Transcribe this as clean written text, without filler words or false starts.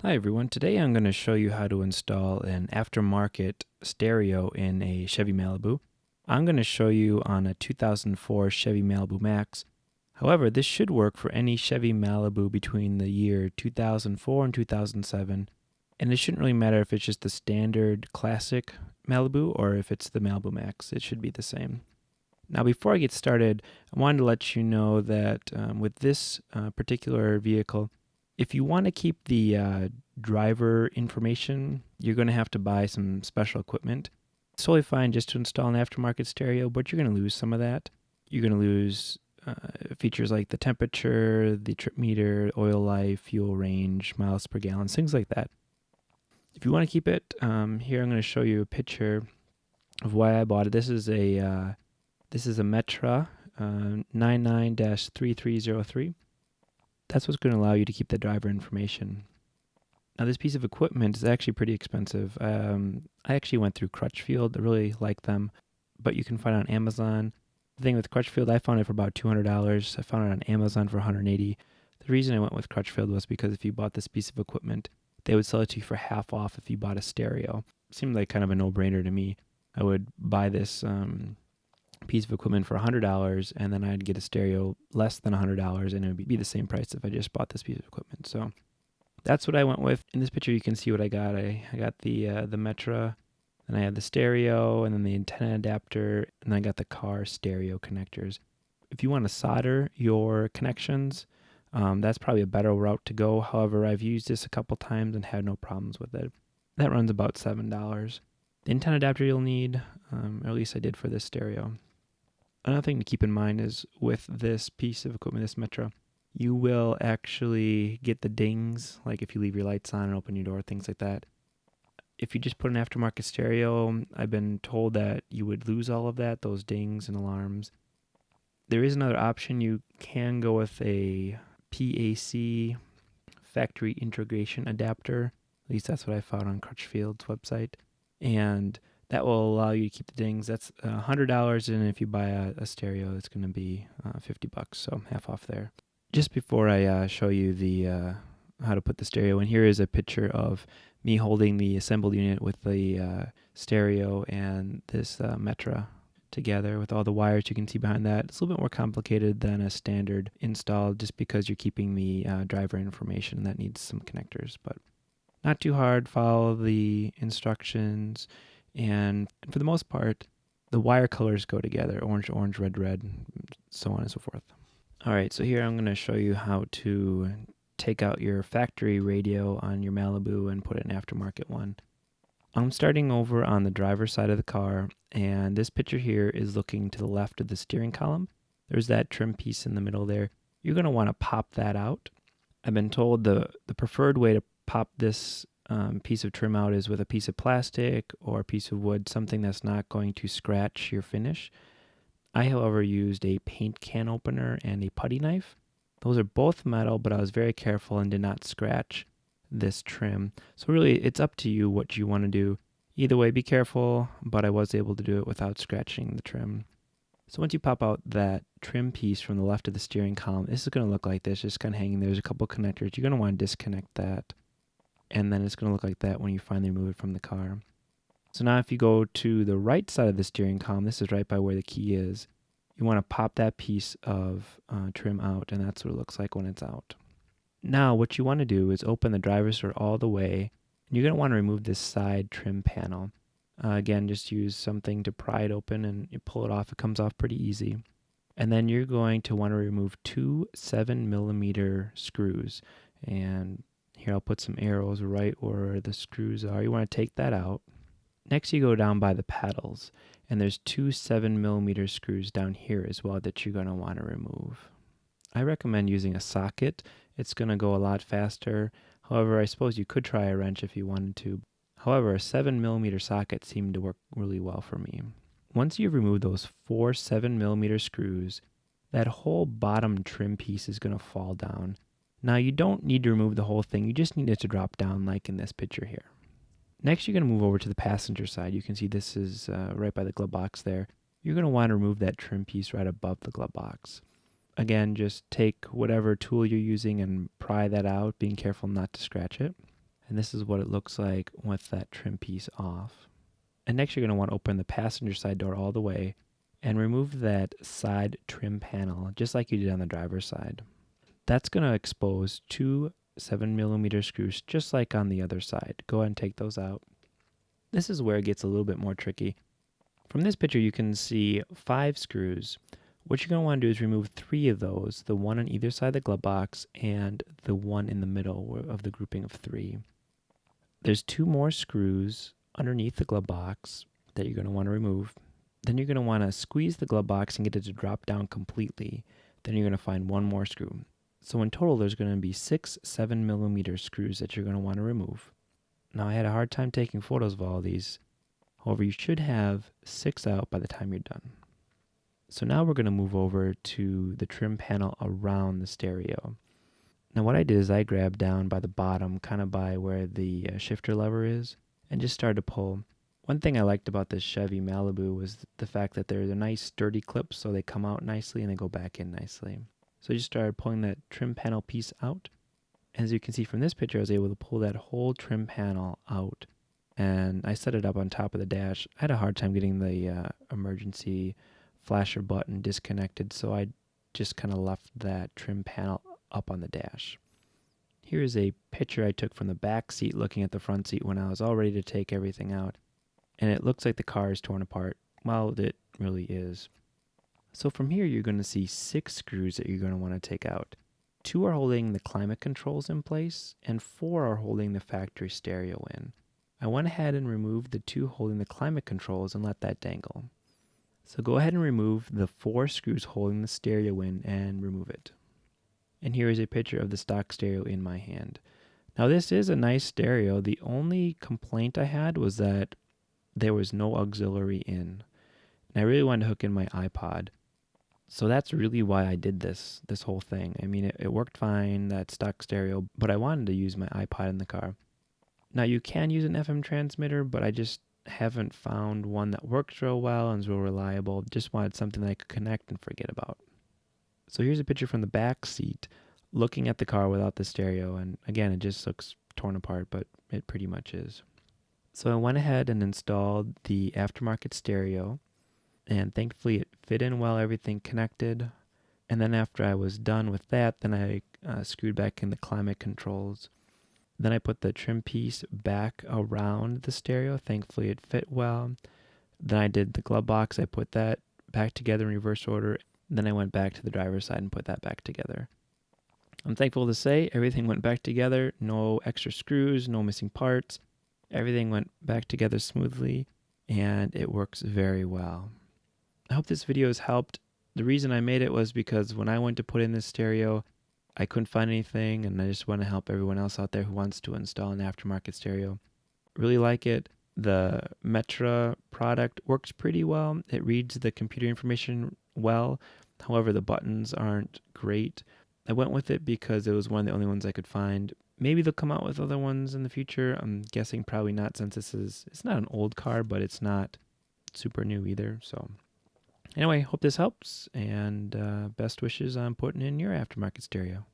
Hi everyone, today I'm going to show you how to install an aftermarket stereo in a Chevy Malibu. I'm going to show you on a 2004 Chevy Malibu Maxx. However, this should work for any Chevy Malibu between the year 2004 and 2007, and it shouldn't really matter if it's just the standard classic Malibu or if it's the Malibu Maxx. It should be the same. Now, before I get started, I wanted to let you know that with this particular vehicle, if you want to keep the driver information, you're going to have to buy some special equipment. It's totally fine just to install an aftermarket stereo, but you're going to lose some of that. You're going to lose features like the temperature, the trip meter, oil life, fuel range, miles per gallon, things like that. If you want to keep it, here I'm going to show you a picture of why I bought it. This is a Metra 99-3303. That's what's going to allow you to keep the driver information. Now, this piece of equipment is actually pretty expensive. I actually went through Crutchfield. I really like them, but you can find it on Amazon. The thing with Crutchfield, I found it for about $200. I found it on Amazon for $180. The reason I went with Crutchfield was because if you bought this piece of equipment, they would sell it to you for half off if you bought a stereo. It seemed like kind of a no-brainer to me. I would buy this piece of equipment for $100, and then I'd get a stereo less than $100, and it would be the same price if I just bought this piece of equipment. So that's what I went with. In this picture, you can see what I got. I got the Metra, and I had the stereo, and then the antenna adapter, and I got the car stereo connectors. If you want to solder your connections, that's probably a better route to go. However, I've used this a couple times and had no problems with it. That runs about $7. The antenna adapter you'll need, or at least I did for this stereo. Another thing to keep in mind is with this piece of equipment, this Metra, you will actually get the dings, like if you leave your lights on and open your door, things like that. If you just put an aftermarket stereo, I've been told that you would lose all of that, those dings and alarms. There is another option. You can go with a PAC, factory integration adapter. At least that's what I found on Crutchfield's website. And that will allow you to keep the dings. That's $100, and if you buy a stereo, it's going to be $50, so half off there. Just before I show you the how to put the stereo in, here is a picture of me holding the assembled unit with the stereo and this Metra together with all the wires you can see behind that. It's a little bit more complicated than a standard install just because you're keeping the driver information that needs some connectors, but not too hard. Follow the instructions. And for the most part, the wire colors go together, orange, orange, red, red, so on and so forth. All right, so here I'm going to show you how to take out your factory radio on your Malibu and put an aftermarket one. I'm starting over on the driver's side of the car, and this picture here is looking to the left of the steering column. There's that trim piece in the middle there. You're going to want to pop that out. I've been told the preferred way to pop this piece of trim out is with a piece of plastic or a piece of wood, something that's not going to scratch your finish. I, however, used a paint can opener and a putty knife. Those are both metal, but I was very careful and did not scratch this trim. So really, it's up to you what you want to do. Either way, be careful, but I was able to do it without scratching the trim. So once you pop out that trim piece from the left of the steering column, this is going to look like this, just kind of hanging. There's a couple connectors. You're going to want to disconnect that. And then it's going to look like that when you finally remove it from the car. So now if you go to the right side of the steering column, this is right by where the key is, you want to pop that piece of trim out, and that's what it looks like when it's out. Now what you want to do is open the driver's door all the way, and you're going to want to remove this side trim panel. Again, just use something to pry it open, and you pull it off. It comes off pretty easy. And then you're going to want to remove two 7mm screws, and here I'll put some arrows right where the screws are. You want to take that out. Next you go down by the paddles, and there's two 7mm screws down here as well that you're going to want to remove. I recommend using a socket. It's going to go a lot faster. However, I suppose you could try a wrench if you wanted to. However, a 7mm socket seemed to work really well for me. Once you've removed those four 7mm screws, that whole bottom trim piece is going to fall down. Now, you don't need to remove the whole thing. You just need it to drop down like in this picture here. Next, you're going to move over to the passenger side. You can see this is right by the glove box there. You're going to want to remove that trim piece right above the glove box. Again, just take whatever tool you're using and pry that out, being careful not to scratch it. And this is what it looks like with that trim piece off. And next you're going to want to open the passenger side door all the way and remove that side trim panel just like you did on the driver's side. That's going to expose two 7mm screws just like on the other side. Go ahead and take those out. This is where it gets a little bit more tricky. From this picture you can see 5 screws. What you're going to want to do is remove 3 of those, the one on either side of the glove box and the one in the middle of the grouping of 3. There's 2 more screws underneath the glove box that you're going to want to remove. Then you're going to want to squeeze the glove box and get it to drop down completely. Then you're going to find 1 more screw. So in total there's going to be 6 7mm screws that you're going to want to remove. Now I had a hard time taking photos of all these. However, you should have 6 out by the time you're done. So now we're going to move over to the trim panel around the stereo. Now what I did is I grabbed down by the bottom, kind of by where the shifter lever is, and just started to pull. One thing I liked about this Chevy Malibu was the fact that they're nice sturdy clips, so they come out nicely and they go back in nicely. So I just started pulling that trim panel piece out. As you can see from this picture, I was able to pull that whole trim panel out. And I set it up on top of the dash. I had a hard time getting the emergency flasher button disconnected, so I just kind of left that trim panel up on the dash. Here is a picture I took from the back seat looking at the front seat when I was all ready to take everything out. And it looks like the car is torn apart. Well, it really is. So from here you're going to see 6 screws that you're going to want to take out. 2 are holding the climate controls in place, and 4 are holding the factory stereo in. I went ahead and removed the 2 holding the climate controls and let that dangle. So go ahead and remove the 4 screws holding the stereo in and remove it. And here is a picture of the stock stereo in my hand. Now this is a nice stereo. The only complaint I had was that there was no auxiliary in. And I really wanted to hook in my iPod. So that's really why I did this whole thing. I mean, it worked fine, that stock stereo, but I wanted to use my iPod in the car. Now you can use an FM transmitter, but I just haven't found one that works real well and is real reliable. Just wanted something that I could connect and forget about. So here's a picture from the back seat looking at the car without the stereo, and again it just looks torn apart, but it pretty much is. So I went ahead and installed the aftermarket stereo, and thankfully it fit in well, everything connected. And then after I was done with that, then I screwed back in the climate controls. Then I put the trim piece back around the stereo. Thankfully it fit well. Then I did the glove box. I put that back together in reverse order. Then I went back to the driver's side and put that back together. I'm thankful to say everything went back together. No extra screws, no missing parts. Everything went back together smoothly, and it works very well. I hope this video has helped. The reason I made it was because when I went to put in this stereo, I couldn't find anything, and I just want to help everyone else out there who wants to install an aftermarket stereo. Really like it. The Metra product works pretty well. It reads the computer information well. However, the buttons aren't great. I went with it because it was one of the only ones I could find. Maybe they'll come out with other ones in the future. I'm guessing probably not, since it's not an old car, but it's not super new either. So anyway, hope this helps, and best wishes on putting in your aftermarket stereo.